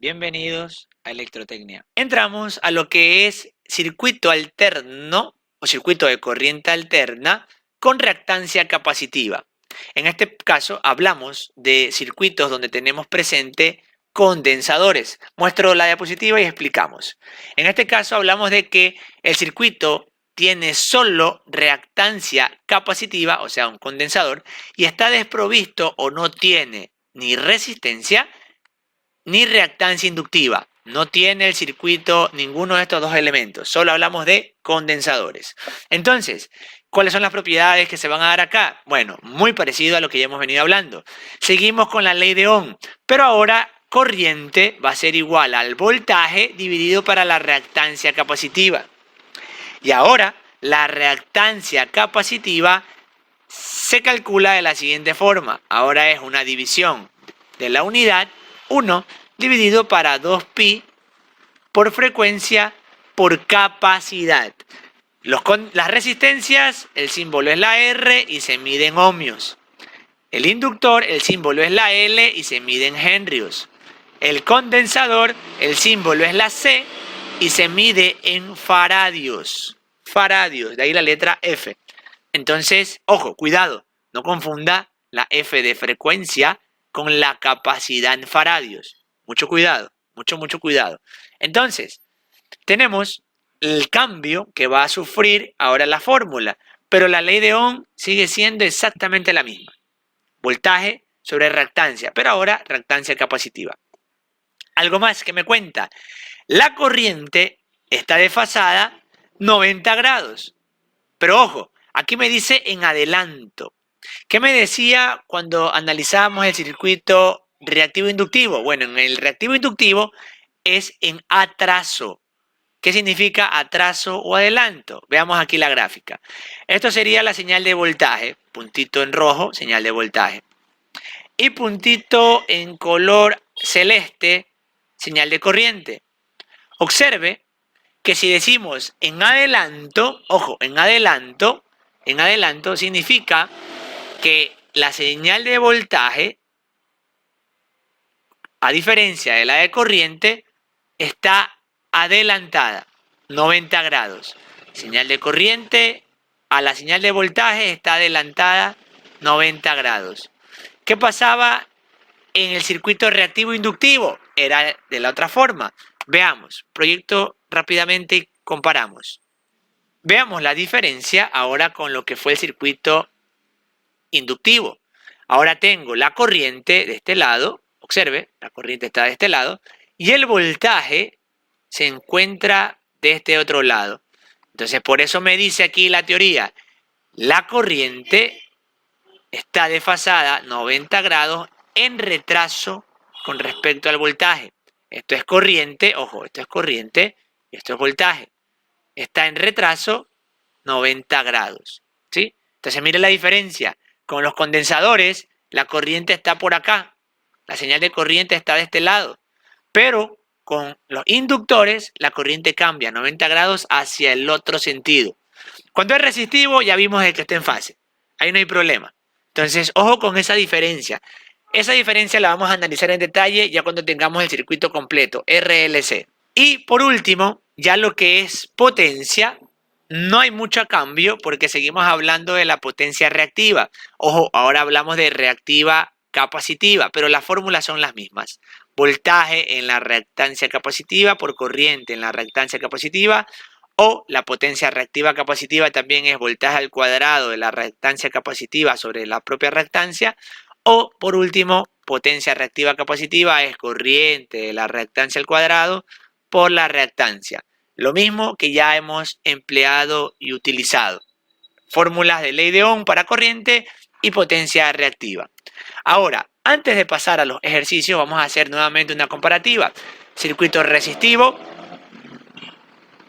Bienvenidos a Electrotecnia. Entramos a lo que es circuito alterno o circuito de corriente alterna con reactancia capacitiva. En este caso hablamos de circuitos donde tenemos presente condensadores. Muestro la diapositiva y explicamos. En este caso hablamos de que el circuito tiene solo reactancia capacitiva, o sea, un condensador, y está desprovisto o no tiene ni resistencia ni reactancia inductiva. No tiene el circuito ninguno de estos dos elementos. Solo hablamos de condensadores. Entonces, ¿cuáles son las propiedades que se van a dar acá? Bueno, muy parecido a lo que ya hemos venido hablando. Seguimos con la ley de Ohm, pero ahora corriente va a ser igual al voltaje dividido para la reactancia capacitiva. Y ahora la reactancia capacitiva se calcula de la siguiente forma. Ahora es una división de la unidad 1 dividido para 2pi por frecuencia por capacidad. Las resistencias, el símbolo es la R y se mide en ohmios. El inductor, el símbolo es la L y se mide en henrios. El condensador, el símbolo es la C y se mide en faradios. Faradios, de ahí la letra F. Entonces, ojo, cuidado, no confunda la F de frecuencia con la capacidad en faradios. Mucho cuidado, mucho cuidado. Entonces, tenemos el cambio que va a sufrir ahora la fórmula, pero la ley de Ohm sigue siendo exactamente la misma. Voltaje sobre reactancia, pero ahora reactancia capacitiva. Algo más que me cuenta. La corriente está desfasada 90 grados. Pero ojo, aquí me dice en adelanto. ¿Qué me decía cuando analizábamos el circuito reactivo inductivo? Bueno, en el reactivo inductivo es en atraso. ¿Qué significa atraso o adelanto? Veamos aquí la gráfica. Esto sería la señal de voltaje, puntito en rojo, señal de voltaje. Y puntito en color celeste, señal de corriente. Observe que si decimos en adelanto, ojo, en adelanto significa que la señal de voltaje, a diferencia de la de corriente, está adelantada, 90 grados. Señal de corriente a la señal de voltaje está adelantada 90 grados. ¿Qué pasaba en el circuito reactivo inductivo? Era de la otra forma. Veamos, proyecto rápidamente y comparamos. Veamos la diferencia ahora con lo que fue el circuito inductivo. Ahora tengo la corriente de este lado, observe, la corriente está de este lado, y el voltaje se encuentra de este otro lado. Entonces, por eso me dice aquí la teoría, la corriente está desfasada 90 grados en retraso con respecto al voltaje. Esto es corriente, ojo, esto es corriente y esto es voltaje. Está en retraso 90 grados, ¿sí? Entonces, mire la diferencia. Con los condensadores, la corriente está por acá. La señal de corriente está de este lado. Pero con los inductores, la corriente cambia 90 grados hacia el otro sentido. Cuando es resistivo, ya vimos el que está en fase. Ahí no hay problema. Entonces, ojo con esa diferencia. Esa diferencia la vamos a analizar en detalle ya cuando tengamos el circuito completo, RLC. Y por último, ya lo que es potencia, no hay mucho cambio porque seguimos hablando de la potencia reactiva. Ojo, ahora hablamos de reactiva capacitiva, pero las fórmulas son las mismas. Voltaje en la reactancia capacitiva por corriente en la reactancia capacitiva, o la potencia reactiva capacitiva también es voltaje al cuadrado de la reactancia capacitiva sobre la propia reactancia, o por último, potencia reactiva capacitiva es corriente de la reactancia al cuadrado por la reactancia. Lo mismo que ya hemos empleado y utilizado. Fórmulas de ley de Ohm para corriente y potencia reactiva. Ahora, antes de pasar a los ejercicios, vamos a hacer nuevamente una comparativa. Circuito resistivo,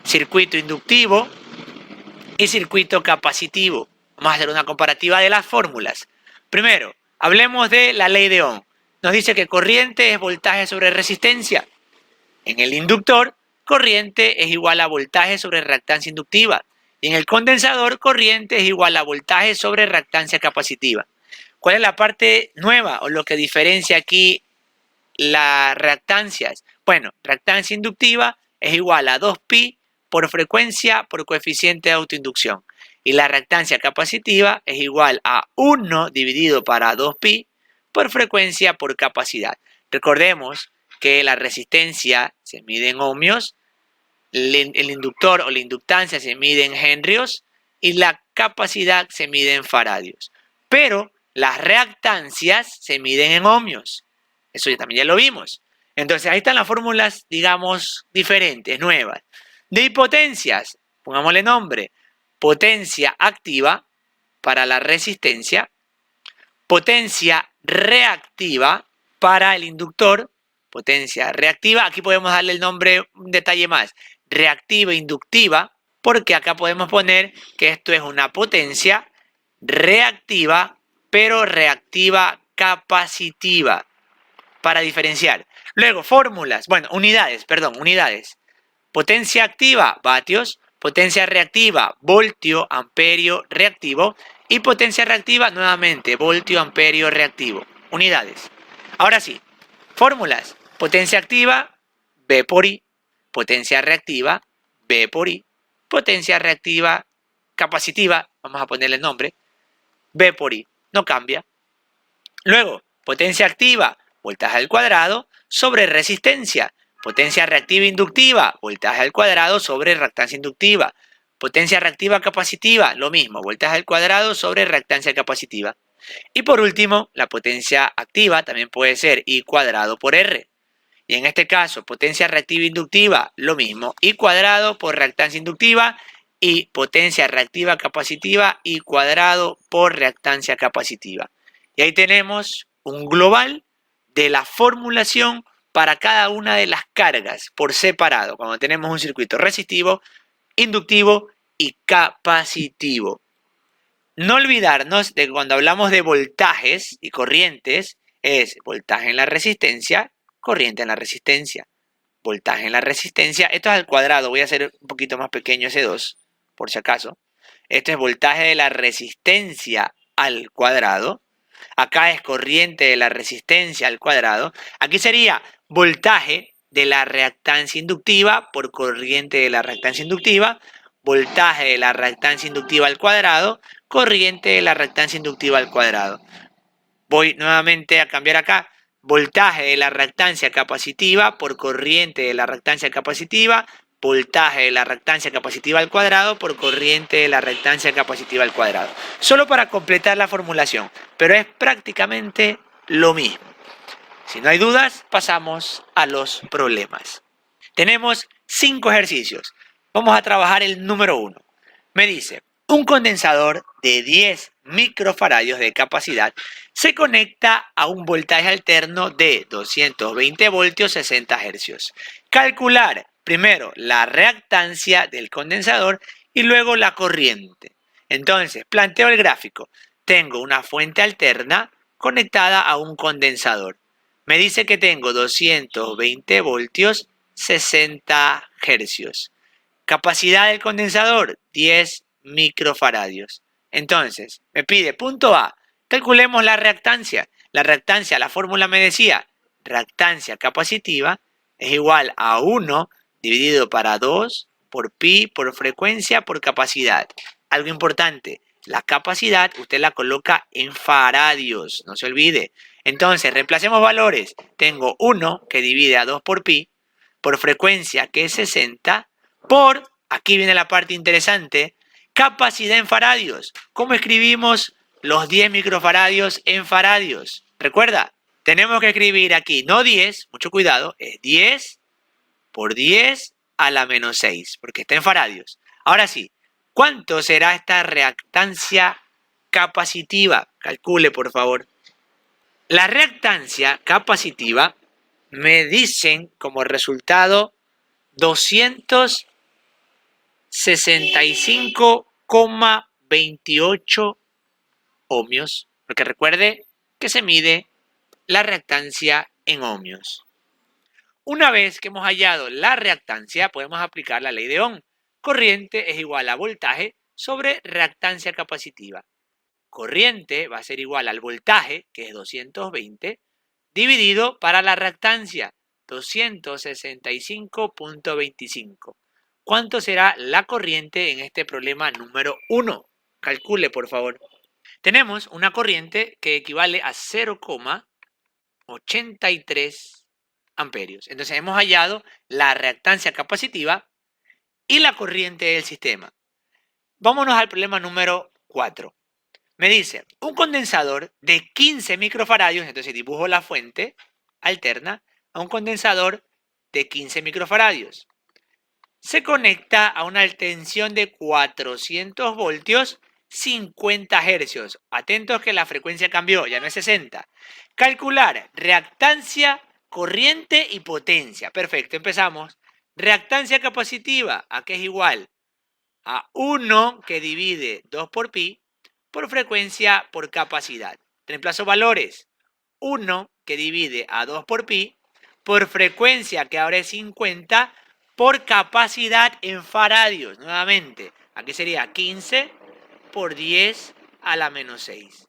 circuito inductivo y circuito capacitivo. Vamos a hacer una comparativa de las fórmulas. Primero, hablemos de la ley de Ohm. Nos dice que corriente es voltaje sobre resistencia. En el inductor, corriente es igual a voltaje sobre reactancia inductiva. Y en el condensador, corriente es igual a voltaje sobre reactancia capacitiva. ¿Cuál es la parte nueva o lo que diferencia aquí las reactancias? Bueno, reactancia inductiva es igual a 2pi por frecuencia por coeficiente de autoinducción. Y la reactancia capacitiva es igual a 1 dividido para 2pi por frecuencia por capacidad. Recordemos que la resistencia se mide en ohmios, el inductor o la inductancia se mide en henrios y la capacidad se mide en faradios. Pero las reactancias se miden en ohmios. Eso también ya lo vimos. Entonces ahí están las fórmulas, digamos, diferentes, nuevas. De potencias, pongámosle nombre, potencia activa para la resistencia, potencia reactiva para el inductor, potencia reactiva, aquí podemos darle el nombre, un detalle más, reactiva inductiva, porque acá podemos poner que esto es una potencia reactiva, pero reactiva capacitiva, para diferenciar. Luego, fórmulas, bueno, unidades. Potencia activa, vatios. Potencia reactiva, voltio, amperio, reactivo. Y potencia reactiva, nuevamente, voltio, amperio, reactivo. Unidades. Ahora sí, fórmulas. Potencia activa, V por I. Potencia reactiva, V por I. Potencia reactiva capacitiva, vamos a ponerle el nombre, V por I. No cambia. Luego, potencia activa, voltaje al cuadrado sobre resistencia. Potencia reactiva inductiva, voltaje al cuadrado sobre reactancia inductiva. Potencia reactiva capacitiva, lo mismo, voltaje al cuadrado sobre reactancia capacitiva. Y por último, la potencia activa también puede ser I cuadrado por R. Y en este caso, potencia reactiva inductiva, lo mismo, I cuadrado por reactancia inductiva y potencia reactiva capacitiva, I cuadrado por reactancia capacitiva. Y ahí tenemos un global de la formulación para cada una de las cargas por separado, cuando tenemos un circuito resistivo, inductivo y capacitivo. No olvidarnos de que cuando hablamos de voltajes y corrientes, es voltaje en la resistencia, corriente en la resistencia. Voltaje en la resistencia, esto es al cuadrado, voy a hacer un poquito más pequeño ese 2, por si acaso. Esto es voltaje de la resistencia al cuadrado. Acá es corriente de la resistencia al cuadrado. Aquí sería voltaje de la reactancia inductiva por corriente de la reactancia inductiva. Voltaje de la reactancia inductiva al cuadrado. Corriente de la reactancia inductiva al cuadrado. Voy nuevamente a cambiar acá. Voltaje de la reactancia capacitiva por corriente de la reactancia capacitiva. Voltaje de la reactancia capacitiva al cuadrado por corriente de la reactancia capacitiva al cuadrado. Solo para completar la formulación, pero es prácticamente lo mismo. Si no hay dudas, pasamos a los problemas. Tenemos 5 ejercicios. Vamos a trabajar el número 1. Me dice, un condensador de 10 microfaradios de capacidad se conecta a un voltaje alterno de 220 voltios 60 hercios. Calcular primero la reactancia del condensador y luego la corriente. Entonces, planteo el gráfico. Tengo una fuente alterna conectada a un condensador. Me dice que tengo 220 voltios 60 hercios. Capacidad del condensador, 10 microfaradios. Entonces, me pide punto A. Calculemos la reactancia. La fórmula me decía, reactancia capacitiva es igual a 1 dividido para 2 por pi por frecuencia por capacidad. Algo importante, la capacidad usted la coloca en faradios, no se olvide. Entonces, reemplacemos valores. Tengo 1 que divide a 2 por pi, por frecuencia que es 60, por, aquí viene la parte interesante, capacidad en faradios. ¿Cómo escribimos los 10 microfaradios en faradios? Recuerda, tenemos que escribir aquí, no 10, mucho cuidado, es 10 por 10 a la menos 6, porque está en faradios. Ahora sí, ¿cuánto será esta reactancia capacitiva? Calcule, por favor. La reactancia capacitiva me dicen como resultado 265,28 ohmios, porque recuerde que se mide la reactancia en ohmios. Una vez que hemos hallado la reactancia, podemos aplicar la ley de Ohm. Corriente es igual a voltaje sobre reactancia capacitiva. Corriente va a ser igual al voltaje, que es 220, dividido para la reactancia. 265.25. ¿Cuánto será la corriente en este problema número 1? Calcule, por favor. Tenemos una corriente que equivale a 0,83 amperios. Entonces hemos hallado la reactancia capacitiva y la corriente del sistema. Vámonos al problema número 4. Me dice, un condensador de 15 microfaradios, entonces dibujo la fuente alterna a un condensador de 15 microfaradios. Se conecta a una tensión de 400 voltios, 50 hercios. Atentos que la frecuencia cambió, ya no es 60. Calcular reactancia, corriente y potencia. Perfecto, empezamos. Reactancia capacitiva, ¿a qué es igual? A 1 que divide 2 por pi por frecuencia por capacidad. Reemplazo valores. 1 que divide a 2 por pi por frecuencia, que ahora es 50, por capacidad en faradios. Nuevamente, aquí sería 15 por 10 a la menos 6.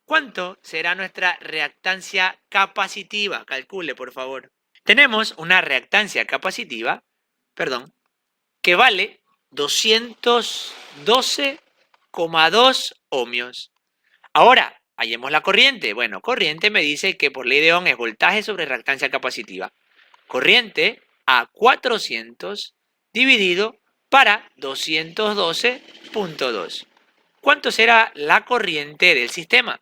¿Cuánto será nuestra reactancia capacitiva? Calcule, por favor. Tenemos una reactancia capacitiva, que vale 212,2 ohmios. Ahora, hallemos la corriente. Bueno, corriente me dice que por ley de Ohm es voltaje sobre reactancia capacitiva. Corriente a 400 dividido para 212.2. ¿Cuánto será la corriente del sistema?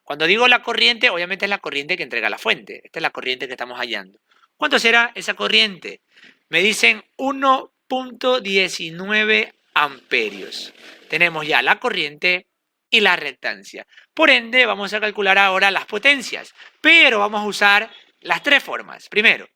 Cuando digo la corriente, obviamente es la corriente que entrega la fuente. Esta es la corriente que estamos hallando. ¿Cuánto será esa corriente? Me dicen 1.19 amperios. Tenemos ya la corriente y la reactancia. Por ende, vamos a calcular ahora las potencias, pero vamos a usar las tres formas. Primero,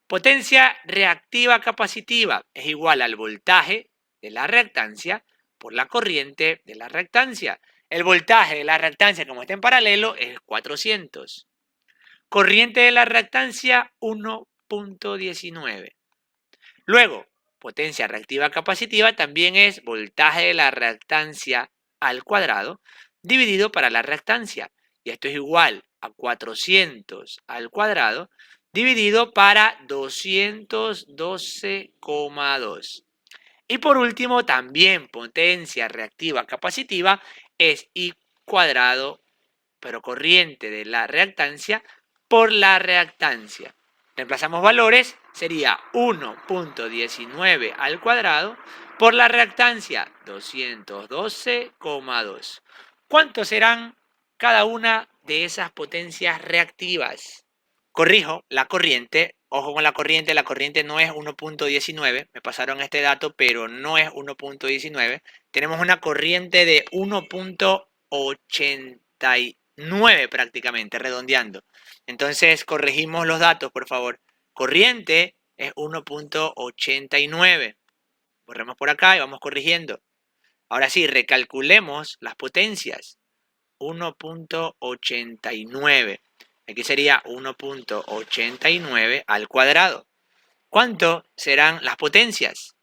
potencia reactiva capacitiva es igual al voltaje de la reactancia por la corriente de la reactancia. El voltaje de la reactancia, como está en paralelo, es 400. Corriente de la reactancia, 1.19. Luego, potencia reactiva capacitiva también es voltaje de la reactancia al cuadrado dividido para la reactancia. Y esto es igual a 400 al cuadrado dividido para 212,2. Y por último, también potencia reactiva capacitiva es I cuadrado, pero corriente de la reactancia por la reactancia. Reemplazamos valores, sería 1.19 al cuadrado por la reactancia 212,2. ¿Cuántos serán cada una de esas potencias reactivas? Corrijo, la corriente, ojo con la corriente no es 1.19, me pasaron este dato, pero no es 1.19. Tenemos una corriente de 1.89 prácticamente, redondeando. Entonces, corregimos los datos, por favor. Corriente es 1.89. Borremos por acá y vamos corrigiendo. Ahora sí, recalculemos las potencias. 1.89. Aquí sería 1.89 al cuadrado. ¿Cuánto serán las potencias?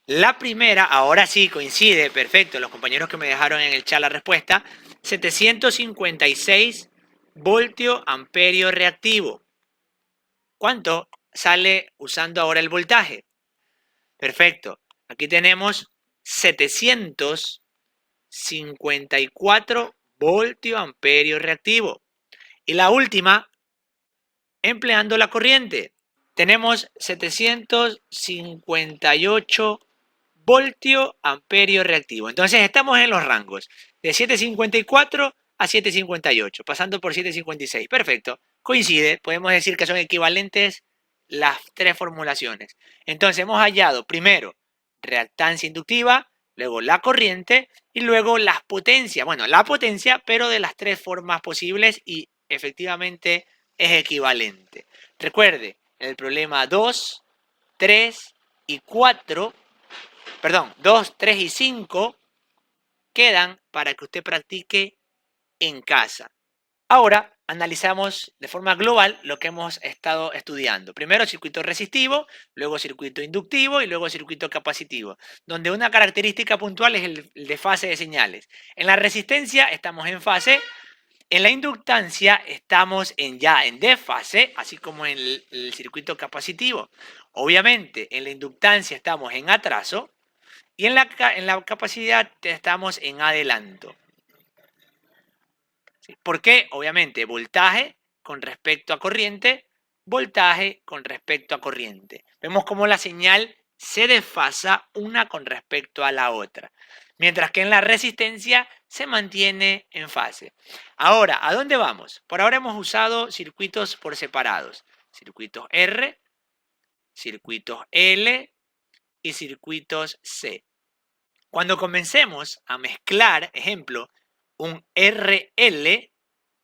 La primera, ahora sí coincide, perfecto, los compañeros que me dejaron en el chat la respuesta, 756 voltio amperio reactivo. ¿Cuánto sale usando ahora el voltaje? Perfecto, aquí tenemos 754 voltio amperio reactivo. Y la última, empleando la corriente, tenemos 758 voltio amperio reactivo. Entonces estamos en los rangos de 754 a 758, pasando por 756. Perfecto, coincide, podemos decir que son equivalentes las tres formulaciones. Entonces hemos hallado primero reactancia inductiva, luego la corriente y luego las potencias. Bueno, la potencia, pero de las tres formas posibles y efectivamente es equivalente. Recuerde, el problema 2, 3 y 4, perdón, 2, 3 y 5 quedan para que usted practique en casa. Ahora analizamos de forma global lo que hemos estado estudiando. Primero circuito resistivo, luego circuito inductivo y luego circuito capacitivo, donde una característica puntual es el desfase de señales. En la resistencia estamos en fase En la inductancia estamos ya en desfase, así como en el circuito capacitivo. Obviamente, en la inductancia estamos en atraso y en la capacidad estamos en adelanto. ¿Sí? ¿Por qué? Obviamente, voltaje con respecto a corriente, voltaje con respecto a corriente. Vemos cómo la señal se desfasa una con respecto a la otra, mientras que en la resistencia se mantiene en fase. Ahora, ¿a dónde vamos? Por ahora hemos usado circuitos por separados, circuitos R, circuitos L y circuitos C. Cuando comencemos a mezclar, ejemplo, un RL,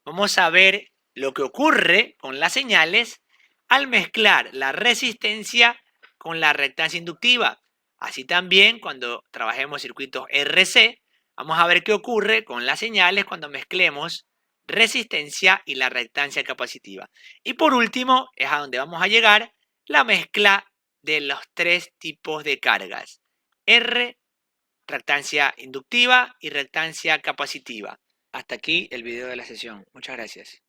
vamos a ver lo que ocurre con las señales al mezclar la resistencia con la reactancia inductiva. Así también cuando trabajemos circuitos RC, vamos a ver qué ocurre con las señales cuando mezclemos resistencia y la reactancia capacitiva. Y por último, es a donde vamos a llegar, la mezcla de los tres tipos de cargas. R, reactancia inductiva y reactancia capacitiva. Hasta aquí el video de la sesión. Muchas gracias.